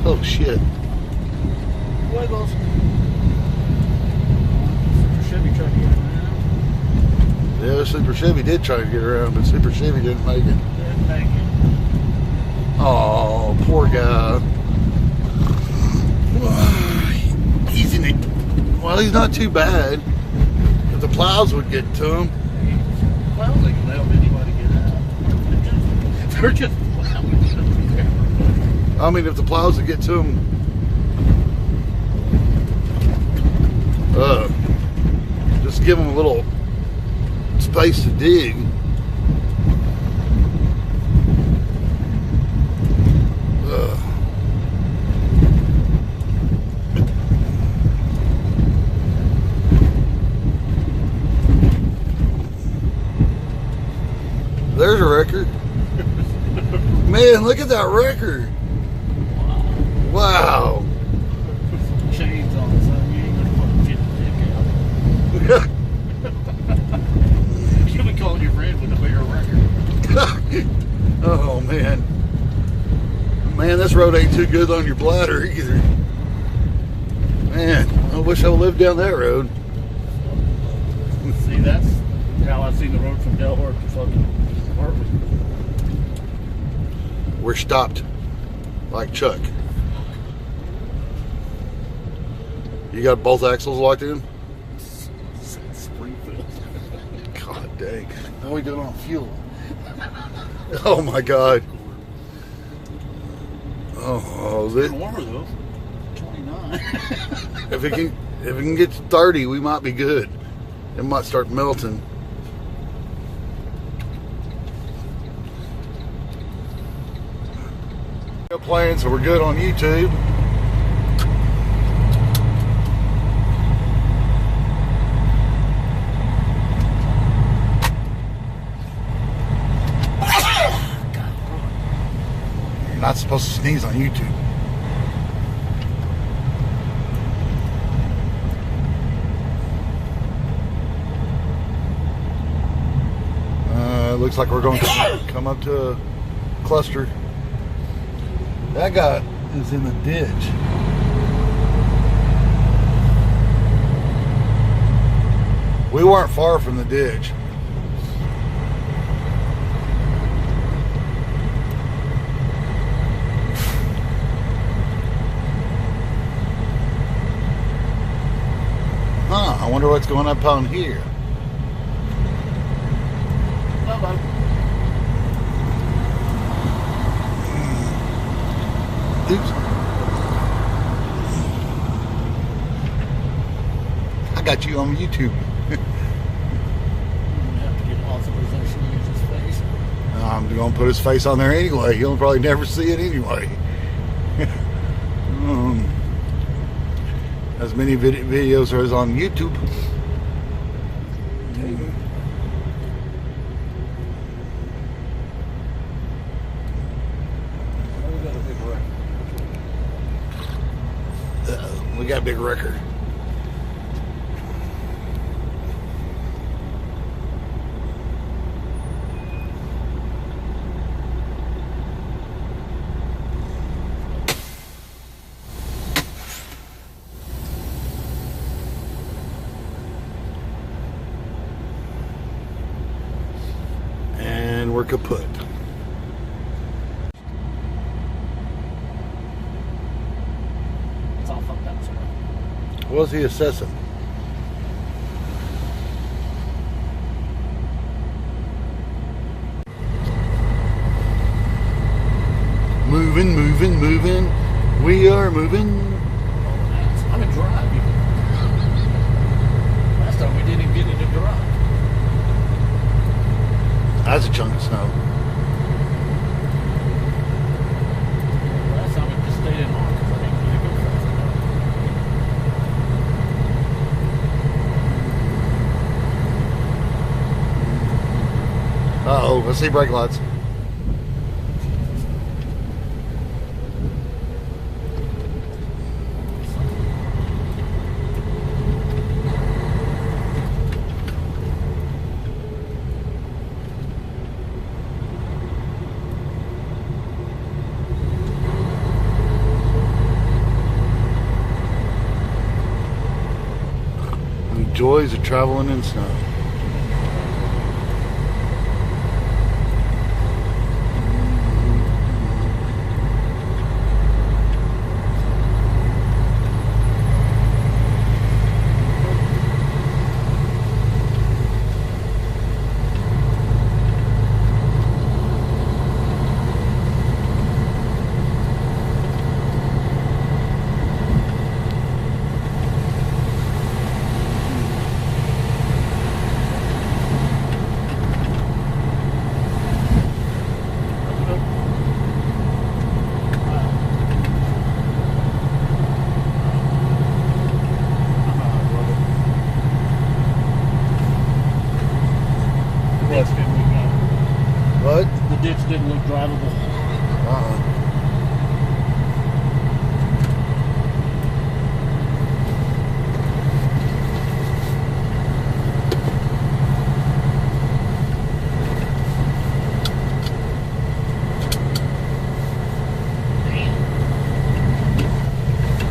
Oh shit. Wiggles. Super Chevy tried to get around. Yeah, Super Chevy did try to get around, but Super Chevy didn't make it. Didn't make it. Oh, poor guy. He's in it. Well, he's not too bad. If the plows would get to him. Well, they can help anybody get out. They're just plowing. I mean, if the plows would get to him. Just give him a little space to dig. There's a record. Man, look at that record. Wow. Put some chains on it, son. You ain't gonna fucking get the dick out. You'll be calling your friend with a bigger record. Oh, man. Man, this road ain't too good on your bladder either. Man, I wish I lived down that road. See, that's how I see the road from Delaware to fucking Hartley. We're stopped like Chuck. You got both axles locked in? Springfield. God dang. How are we doing on fuel? Oh my God. Oh, It's getting warmer though. 29. if it can get to 30, we might be good. It might start melting. Playing, so we're good on YouTube. You're not supposed to sneeze on YouTube. Looks like we're going to come up to a cluster. That guy is in the ditch. We weren't far from the ditch. Huh, I wonder what's going up on here. Oops. I got you on YouTube. You have to get authorization to use his face. I'm going to put his face on there anyway. He'll probably never see it anyway. As many videos as on YouTube. We got a big record. And we're kaput. It's all fucked up. So. What was he assessing? Moving, moving, moving. We are moving. I'm in drive. Last time we didn't even get into drive. That's a chunk of snow. Last time we just stayed in on because I didn't really go fast enough. Uh-oh, I see brake lights. joys of traveling in snow. What? The ditch didn't look drivable.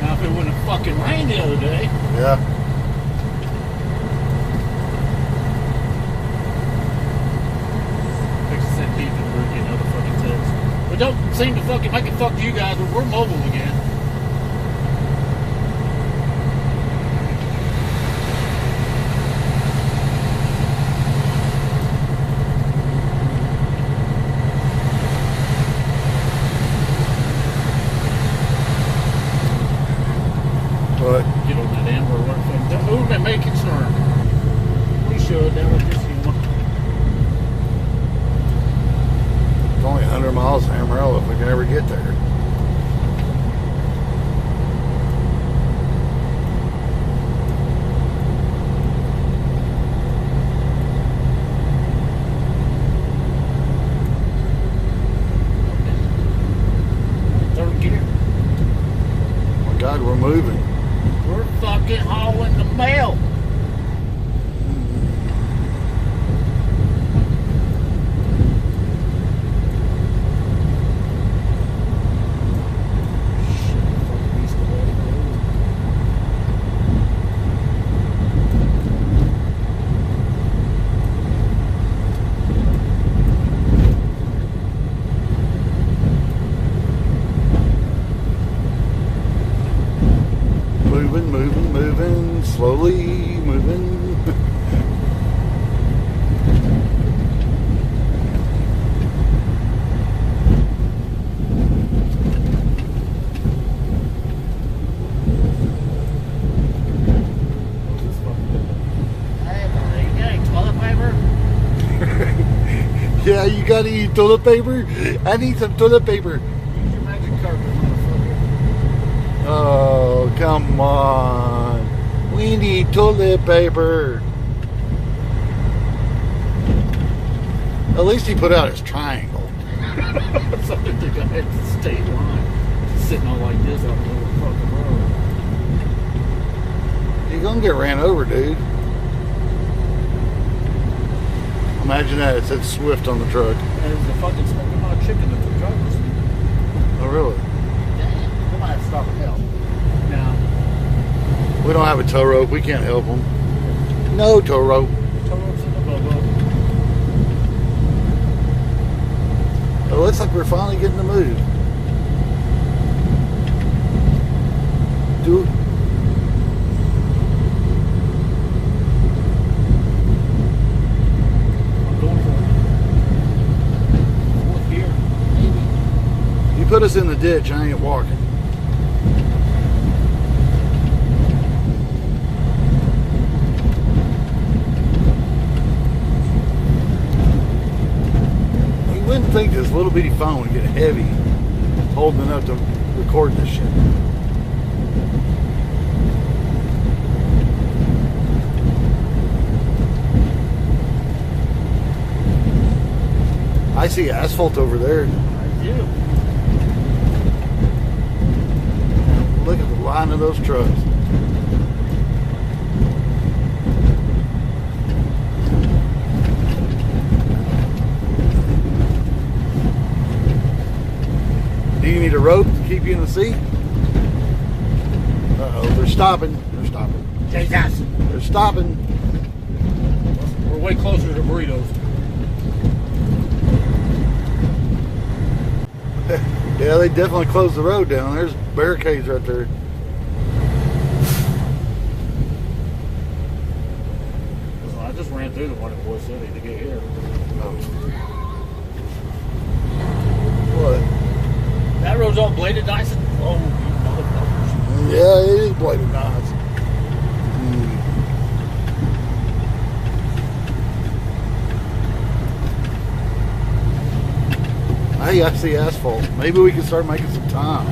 Now if it wouldn't have fucking rained the other day. Yeah. Send people to get another fucking text. But don't seem to fucking make it fuck you guys when we're mobile again. What? Get on that end where we're fucking. Don't move that may concern. We should. That would just, It's only 100 miles to Amarillo if we can ever get there. Third gear. Oh my God, we're moving. We're fucking hauling the mail. Moving, slowly moving. Yeah, you gotta eat toilet paper? I need some toilet paper. Use your magic carpet, motherfucker. Oh, come on. We need toilet paper. At least he put out his triangle. Something to go ahead to state line. Sitting on like this out there the fucking road. You're gonna get ran over, dude. Imagine that. It said Swift on the truck. And there's a fucking smoking hot chicken at the driver's seat. Oh, really? Damn. We might have to stop and help. Now, We don't have a tow rope. We can't help them. No tow rope. tow ropes in the bubba. It looks like we're finally getting the move. Dude. I'm going for it. Fourth gear. Maybe. You put us in the ditch, I ain't walking. You wouldn't think this little bitty phone would get heavy holding enough to record this shit. I see asphalt over there. I do. Look at the line of those trucks. Do you need a rope to keep you in the seat? Uh-oh, they're stopping. They're stopping. Jesus. They're stopping. way closer to burritos. Yeah, they definitely closed the road down. There's barricades right there. I just ran through the one in Boise City to get here. What? That road's all bladed nice. Oh, you motherfuckers. Yeah, it is bladed nice. Hey, I see asphalt. Maybe we can start making some time.